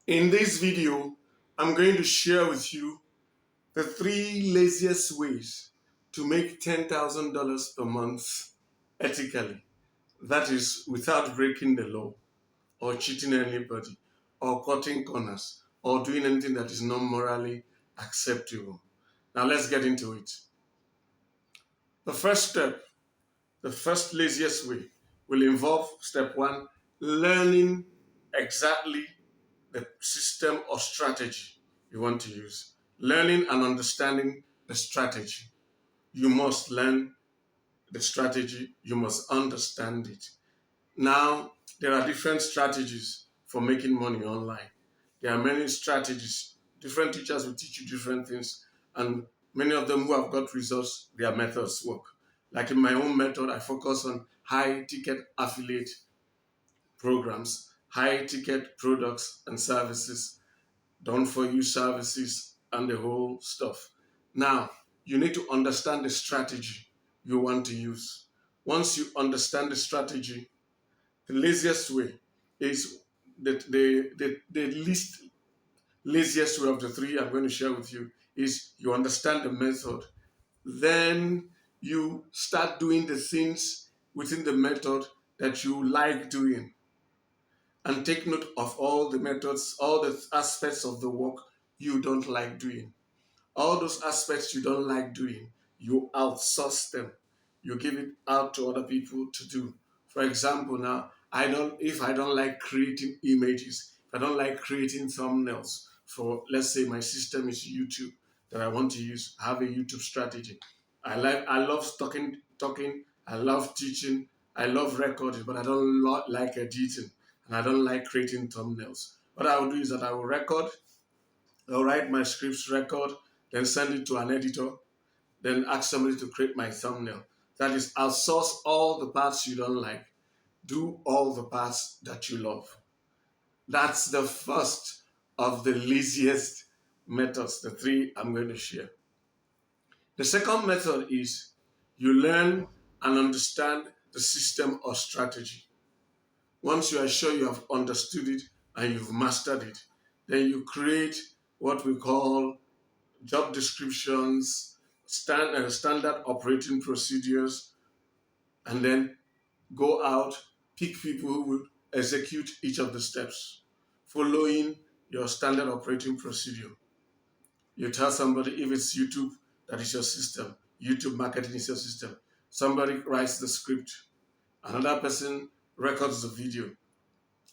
In this video, I'm going to share with you the 3 laziest ways to make $10,000 per month ethically. That is without breaking the law or cheating anybody or cutting corners or doing anything that is not morally acceptable. Now let's get into it. The first step, the first laziest way will involve step one, learning exactly the system or strategy you want to use. Learning and understanding the strategy. You must learn the strategy, you must understand it. Now, there are different strategies for making money online. There are many strategies. Different teachers will teach you different things, and many of them who have got results, their methods work. Like in my own method, I focus on high ticket affiliate programs, high ticket products and services, done for you services, and the whole stuff. Now, you need to understand the strategy you want to use. Once you understand the strategy, the laziest way is the least laziest way of the three I'm going to share with you is you understand the method. Then you start doing the things within the method that you like doing, and take note of all the methods, all the aspects of the work you don't like doing. All those aspects you don't like doing, you outsource them. You give it out to other people to do. For example, now if I don't like creating images, if I don't like creating thumbnails for, let's say my system is YouTube that I want to use, I have a YouTube strategy. I love talking, I love teaching, I love recording, but I don't like editing and I don't like creating thumbnails. What I will do is that I will record, I'll write my scripts, record, then send it to an editor, then ask somebody to create my thumbnail. That is, outsource all the parts you don't like. Do all the parts that you love. That's the first of the laziest methods, the three I'm going to share. The second method is you learn and understand the system or strategy. Once you are sure you have understood it and you've mastered it, then you create what we call job descriptions, standard operating procedures, and then go out, pick people who will execute each of the steps following your standard operating procedure. You tell somebody if it's YouTube, that is your system. YouTube marketing is your system. Somebody writes the script. Another person records the video.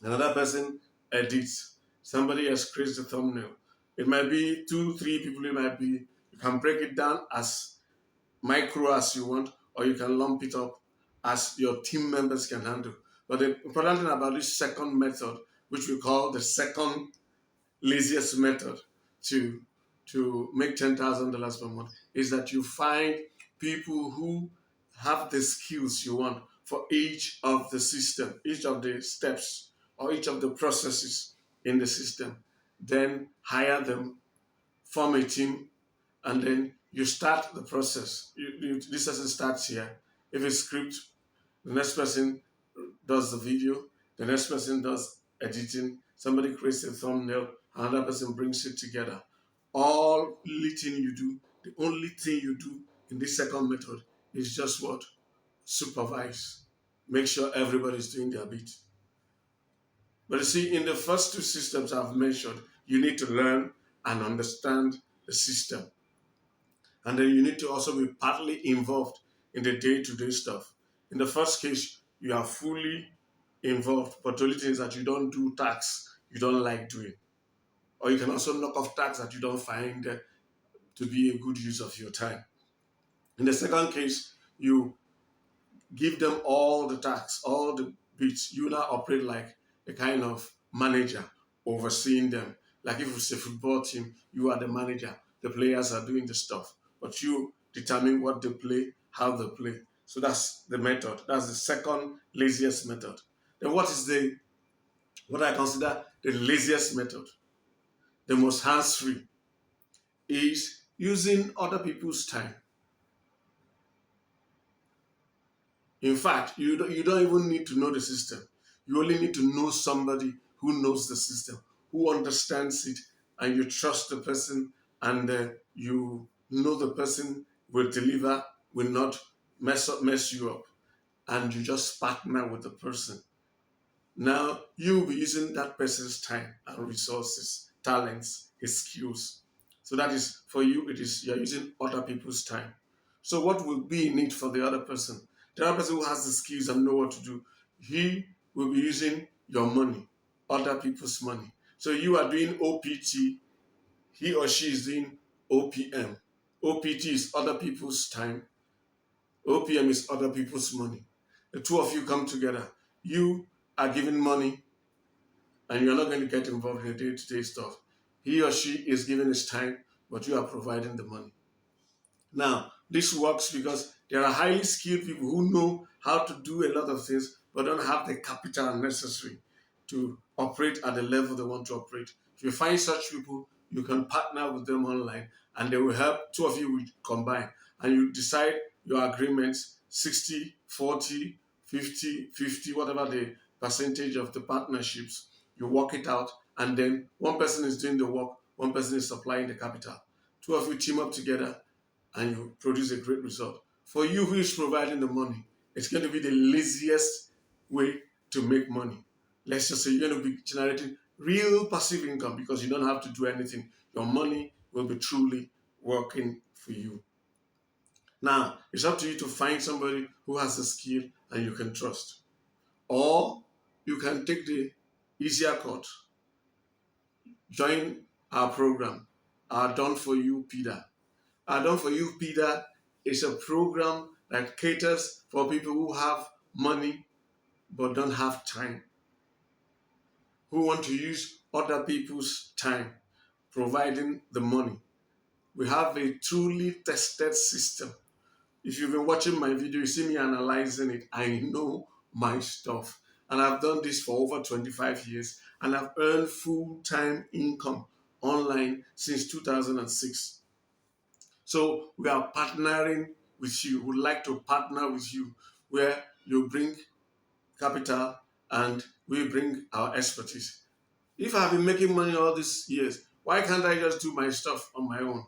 Another person edits. Somebody else creates the thumbnail. It might be two, three people. It might be, you can break it down as micro as you want, or you can lump it up as your team members can handle. But the important thing about this second method, which we call the second laziest method to make $10,000 per month, is that you find people who have the skills you want for each of the system, each of the steps, or each of the processes in the system. Then hire them, form a team, and then you start the process. This person starts here. If it's script, the next person does the video, the next person does editing, somebody creates a thumbnail, another person brings it together. All the only thing you do in this second method is just what? Supervise. Make sure everybody's doing their bit. But you see, in the first two systems I've mentioned, you need to learn and understand the system. And then you need to also be partly involved in the day-to-day stuff. In the first case, you are fully involved, but the only thing is that you don't do tasks you don't like doing. Or you can also knock off tasks that you don't find to be a good use of your time. In the second case, you give them all the tasks, all the bits. You now operate like a kind of manager overseeing them. Like if it's a football team, you are the manager. The players are doing the stuff. But you determine what they play, how they play. So that's the method. That's the second laziest method. Then what I consider the laziest method, the most hands-free, is using other people's time. In fact, you don't even need to know the system. You only need to know somebody who knows the system, who understands it, and you trust the person, and you know the person will deliver, will not mess you up, and you just partner with the person. Now you'll be using that person's time and resources, talents, his skills. So that is for you, it is you're using other people's time. So what will be in it for the other person? The other person who has the skills and know what to do, he will be using your money, other people's money. So you are doing OPT, he or she is doing OPM. OPT is other people's time, OPM is other people's money. The two of you come together. You are giving money, and you're not going to get involved in the day-to-day stuff. He or she is giving his time, but you are providing the money. Now, this works because there are highly skilled people who know how to do a lot of things, but don't have the capital necessary to operate at the level they want to operate. If you find such people, you can partner with them online, and they will help. Two of you will combine, and you decide your agreements 60, 40, 50, 50, whatever the percentage of the partnerships. You work it out, and then one person is doing the work, one person is supplying the capital. Two of you team up together, and you produce a great result. For you who is providing the money, it's going to be the laziest way to make money. Let's just say you're going to be generating real passive income because you don't have to do anything. Your money will be truly working for you. Now, it's up to you to find somebody who has the skill and you can trust. Or you can take the easier cut. Join our program, our Done For You PIDA. Our Done For You PIDA is a program that caters for people who have money but don't have time, who want to use other people's time, providing the money. We have a truly tested system. If you've been watching my video, you see me analyzing it. I know my stuff. And I've done this for over 25 years. And I've earned full-time income online since 2006. So we are partnering with you. We'd like to partner with you where you bring capital and we bring our expertise. If I've been making money all these years, why can't I just do my stuff on my own?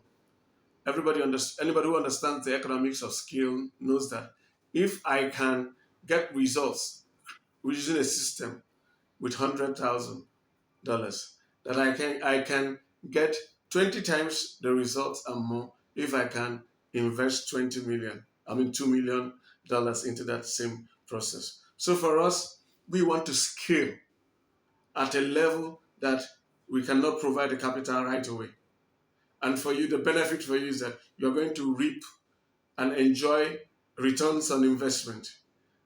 Anybody who understands the economics of scale knows that if I can get results using a system with $100,000, that I can get 20 times the results and more if I can invest $2 million into that same process. So for us, we want to scale at a level that we cannot provide the capital right away. And for you, the benefit for you is that you're going to reap and enjoy returns on investment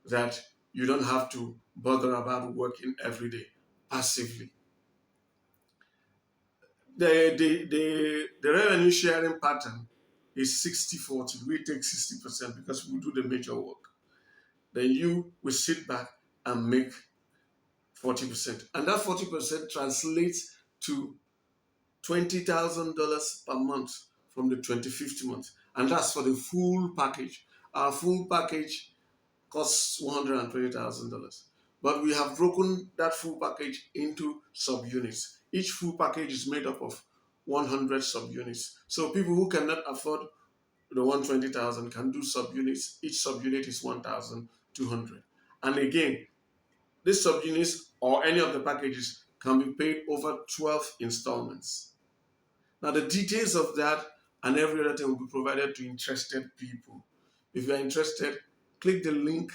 that you don't have to bother about working every day passively. The revenue sharing pattern is 60-40. We take 60% because we do the major work. Then you will sit back and make 40%. And that 40% translates to $20,000 per month from the 25th month. And that's for the full package. Our full package costs $120,000. But we have broken that full package into subunits. Each full package is made up of 100 subunits. So people who cannot afford the 120,000 can do subunits. Each subunit is 1,200. And again, these subunits or any of the packages can be paid over 12 installments. Now, the details of that and every other thing will be provided to interested people. If you are interested, click the link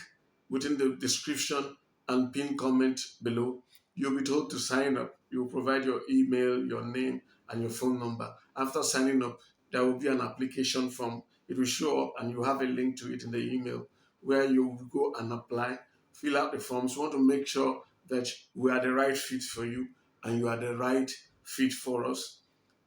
within the description and pin comment below. You'll be told to sign up. You'll provide your email, your name, and your phone number. After signing up, there will be an application form. It will show up and you have a link to it in the email where you will go and apply, fill out the forms. We want to make sure that we are the right fit for you and you are the right fit for us.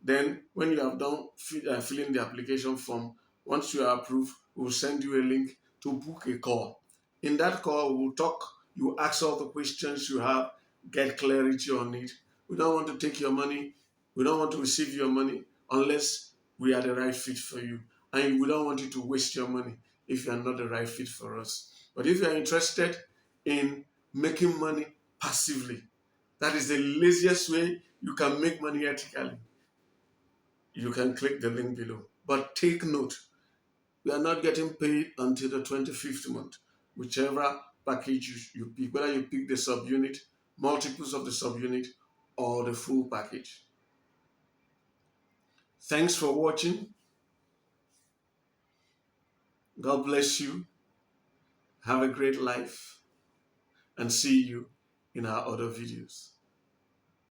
Then when you have done filling the application form, once you are approved, we will send you a link to book a call. In that call, we will talk, you ask all the questions you have, get clarity on it. We don't want to take your money. We don't want to receive your money unless we are the right fit for you. And we don't want you to waste your money if you are not the right fit for us. But if you are interested in making money passively, that is the laziest way you can make money ethically, you can click the link below. But take note, we are not getting paid until the 25th month, whichever package you pick, whether you pick the subunit, multiples of the subunit, or the full package. Thanks for watching. God bless you. Have a great life, and see you in our other videos.